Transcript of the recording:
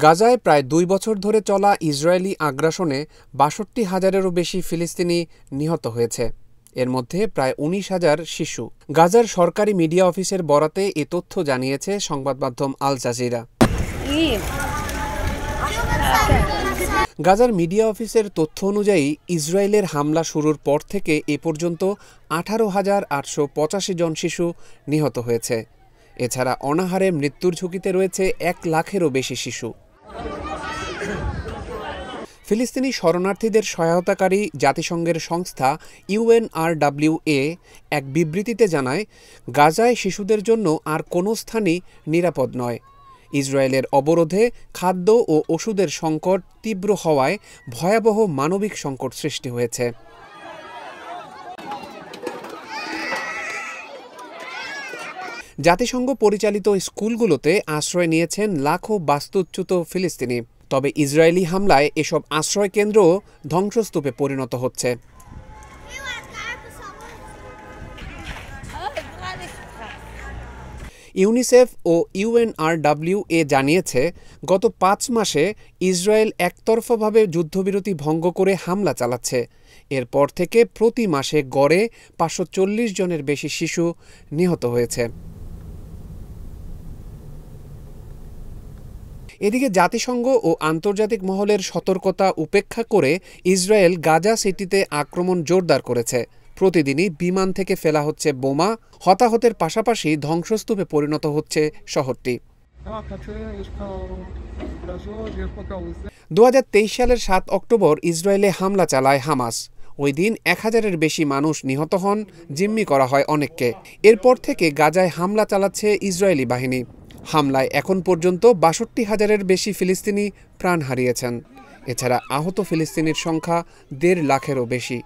গাজায় প্রায় 2 বছর ধরে চলা ইসরায়েলি আগ্রাসনে ৬২,০০০-এরও বেশি ফিলিস্তিনি নিহত হয়েছে। এর মধ্যে প্রায় ১৯,০০০ শিশু। গাজার সরকারি মিডিয়া অফিসের বরাতে এ তথ্য জানিয়েছে সংবাদ মাধ্যম আল জাজিরা। গাজার মিডিয়া অফিসের তথ্য অনুযায়ী ইসরায়েলের হামলা শুরুর পর থেকে এ পর্যন্ত ১৮,৮৮৫ জন শিশু নিহত হয়েছে। এছাড়া অনাহারে মৃত্যুর ঝুঁকিতে রয়েছে ১ লাখেরও বেশি শিশু। ফিলিস্তিনি শরণার্থীদের সহায়তাকারী জাতিসংঘের সংস্থা UNRWA এক বিবৃতিতে জানায়, গাজায় শিশুদের জন্য আর কোনো স্থানই নিরাপদ নয়। ইসরায়েলের অবরোধে খাদ্য ও ওষুধের সংকট তীব্র হওয়ায় ভয়াবহ মানবিক সংকট সৃষ্টি হয়েছে। জাতিসংঘ পরিচালিত স্কুলগুলোতে আশ্রয় নিয়েছেন লাখো বাস্তুচ্যুত ফিলিস্তিনি। তবে ইসরায়েলি হামলায় এসব আশ্রয়কেন্দ্রও ধ্বংসস্তূপে পরিণত হচ্ছে। ইউনিসেফ ও UNRWA জানিয়েছে, গত ৫ মাসে ইসরায়েল একতরফাভাবে যুদ্ধবিরতি ভঙ্গ করে হামলা চালাচ্ছে। এরপর থেকে প্রতি মাসে গড়ে ৫৪০ জনের বেশি শিশু নিহত হয়েছে। এদিকে জাতিসংঘ ও আন্তর্জাতিক মহলের সতর্কতা উপেক্ষা করে ইসরায়েল গাজা সিটিতে আক্রমণ জোরদার করেছে। প্রতিদিনই বিমান থেকে ফেলা হচ্ছে বোমা, হতাহতের পাশাপাশি ধ্বংসস্তূপে পরিণত হচ্ছে শহরটি। ২০২৩ সালের ৭ অক্টোবর ইসরায়েলে হামলা চালায় হামাস। ওই দিন ১,০০০-এর বেশি মানুষ নিহত হন, জিম্মি করা হয় অনেককে। এরপর থেকে গাজায় হামলা চালাচ্ছে ইসরায়েলি বাহিনী। হামলায় এখন পর্যন্ত ৬২,০০০-এর বেশি ফিলিস্তিনি প্রাণ হারিয়েছেন। এছাড়া আহত ফিলিস্তিনির সংখ্যা ১.৫ লাখেরও বেশি।